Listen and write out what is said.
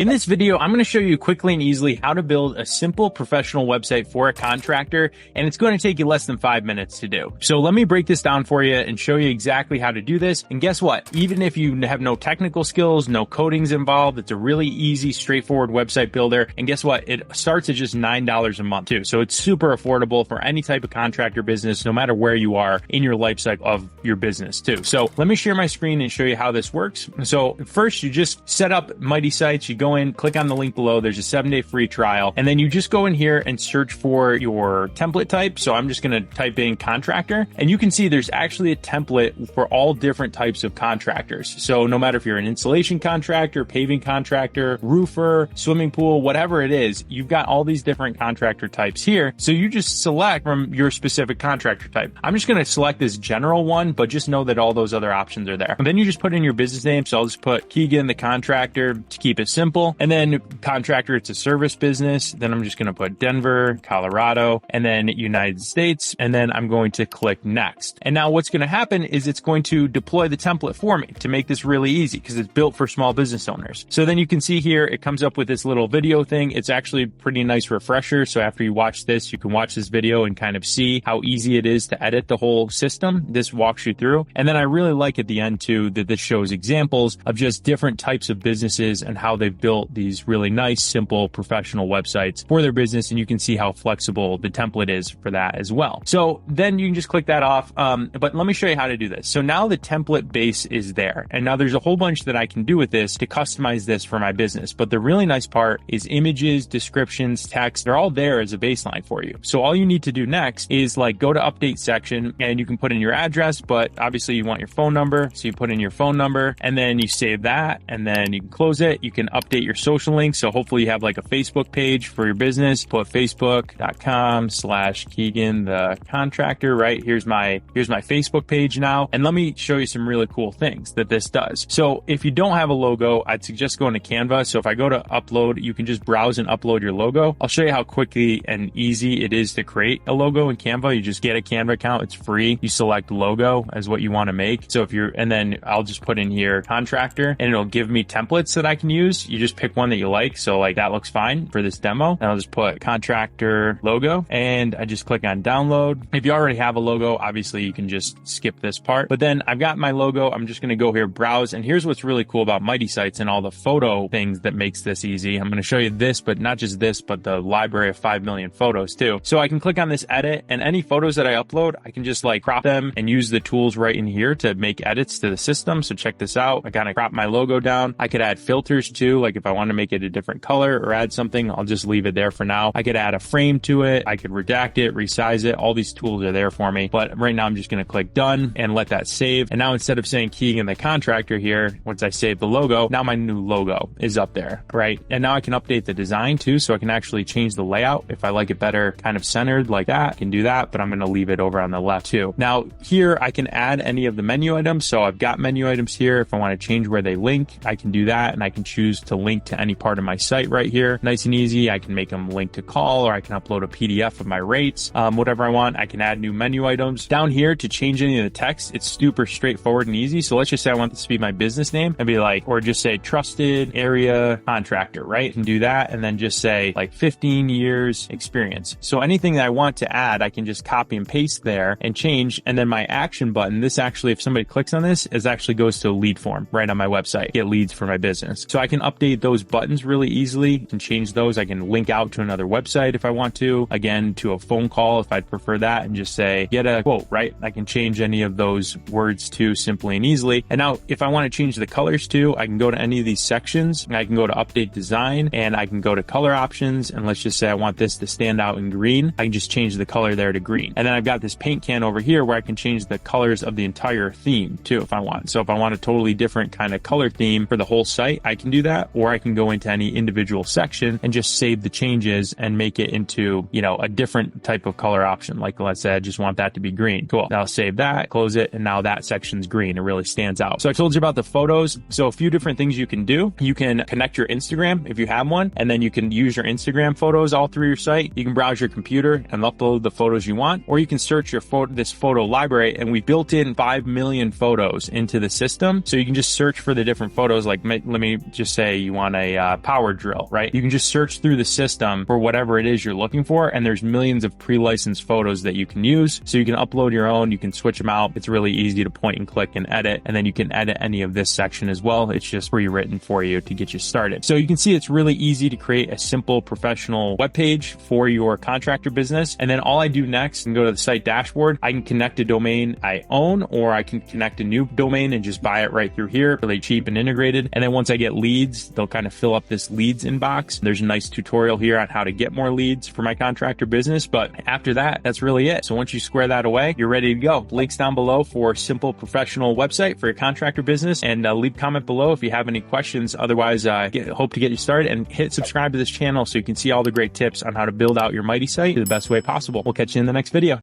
In this video, I'm going to show you quickly and easily how to build a simple professional website for a contractor, and it's going to take you less than 5 minutes to do. So let me break this down for you and show you exactly how to do this. And guess what? Even if you have no technical skills, no codings involved, it's a really easy, straightforward website builder. And guess what? It starts at just $9 a month too. So it's super affordable for any type of contractor business, no matter where you are in your life cycle of your business too. So let me share my screen and show you how this works. So first, you just set up Mighty Sites. You go in, click on the link below. There's a 7-day free trial. And then you just go in here and search for your template type. So I'm just going to type in contractor, and you can see there's actually a template for all different types of contractors. So no matter if you're an installation contractor, paving contractor, roofer, swimming pool, whatever it is, you've got all these different contractor types here. So you just select from your specific contractor type. I'm just going to select this general one, but just know that all those other options are there. And then you just put in your business name. So I'll just put Keegan the contractor to keep it simple. And then contractor, it's a service business. Then I'm just going to put Denver, Colorado, and then United States. And then I'm going to click next. And now what's going to happen is it's going to deploy the template for me to make this really easy because it's built for small business owners. So then you can see here, it comes up with this little video thing. It's actually a pretty nice refresher. So after you watch this, you can watch this video and kind of see how easy it is to edit the whole system. This walks you through. And then I really like at the end too, that this shows examples of just different types of businesses and how they've built these really nice, simple, professional websites for their business. And you can see how flexible the template is for that as well. So then you can just click that off. But let me show you how to do this. So now the template base is there. And now there's a whole bunch that I can do with this to customize this for my business. But the really nice part is images, descriptions, text, they're all there as a baseline for you. So all you need to do next is like go to update section, and you can put in your address, but obviously you want your phone number. So you put in your phone number, and then you save that, and then you can close it. You can update your social links. So hopefully you have like a Facebook page for your business. Put facebook.com/Keegan the contractor, right? Here's my Facebook page now. And let me show you some really cool things that this does. So if you don't have a logo, I'd suggest going to Canva. So if I go to upload, you can just browse and upload your logo. I'll show you how quickly and easy it is to create a logo in Canva. You just get a Canva account. It's free. You select logo as what you want to make. So and then I'll just put in here contractor, and it'll give me templates that I can use. You just pick one that you like. So like that looks fine for this demo. And I'll just put contractor logo, and I just click on download. If you already have a logo, obviously you can just skip this part. But then I've got my logo. I'm just going to go here, browse. And here's what's really cool about Mighty Sites and all the photo things that makes this easy. I'm going to show you this, but not just this, but the library of 5 million photos too. So I can click on this edit, and any photos that I upload, I can just like crop them and use the tools right in here to make edits to the system. So check this out. I kind of crop my logo down. I could add filters too. Like if I want to make it a different color or add something, I'll just leave it there for now. I could add a frame to it. I could redact it, resize it. All these tools are there for me. But right now I'm just going to click done and let that save. And now instead of saying Keegan the contractor here, once I save the logo, now my new logo is up there, right? And now I can update the design too. So I can actually change the layout. If I like it better kind of centered like that, I can do that, but I'm going to leave it over on the left too. Now here I can add any of the menu items. So I've got menu items here. If I want to change where they link, I can do that, and I can choose to link to any part of my site right here. Nice and easy. I can make them link to call, or I can upload a PDF of my rates, whatever I want. I can add new menu items. Down here to change any of the text, it's super straightforward and easy. So let's just say I want this to be my business name and be like, or just say trusted area contractor, right? I can do that, and then just say like 15 years experience. So anything that I want to add, I can just copy and paste there and change. And then my action button, this actually, if somebody clicks on this, it actually goes to a lead form right on my website, get leads for my business. So I can update those buttons really easily and change those. I can link out to another website if I want to, again, to a phone call if I'd prefer that, and just say, get a quote, right? I can change any of those words too simply and easily. And now if I want to change the colors too, I can go to any of these sections, and I can go to update design, and I can go to color options. And let's just say I want this to stand out in green. I can just change the color there to green. And then I've got this paint can over here where I can change the colors of the entire theme too if I want. So if I want a totally different kind of color theme for the whole site, I can do that. Or I can go into any individual section and just save the changes and make it into, a different type of color option. Like let's say I just want that to be green. Cool. Now save that, close it, and now that section's green. It really stands out. So I told you about the photos. So a few different things you can do. You can connect your Instagram if you have one, and then you can use your Instagram photos all through your site. You can browse your computer and upload the photos you want, or you can search your this photo library, and we built in 5 million photos into the system. So you can just search for the different photos. Like let me just say You want a power drill, right? You can just search through the system for whatever it is you're looking for, and there's millions of pre-licensed photos that you can use. So you can upload your own, you can switch them out. It's really easy to point and click and edit, and then you can edit any of this section as well. It's just pre-written for you to get you started. So you can see it's really easy to create a simple professional web page for your contractor business. And then all I do next and go to the site dashboard, I can connect a domain I own, or I can connect a new domain and just buy it right through here, really cheap and integrated. And then once I get leads, they'll kind of fill up this leads inbox. There's a nice tutorial here on how to get more leads for my contractor business. But after that, that's really it. So once you square that away, you're ready to go. Links down below for a simple professional website for your contractor business, and leave a comment below if you have any questions. Otherwise, hope to get you started, and hit subscribe to this channel so you can see all the great tips on how to build out your Mighty site the best way possible. We'll catch you in the next video.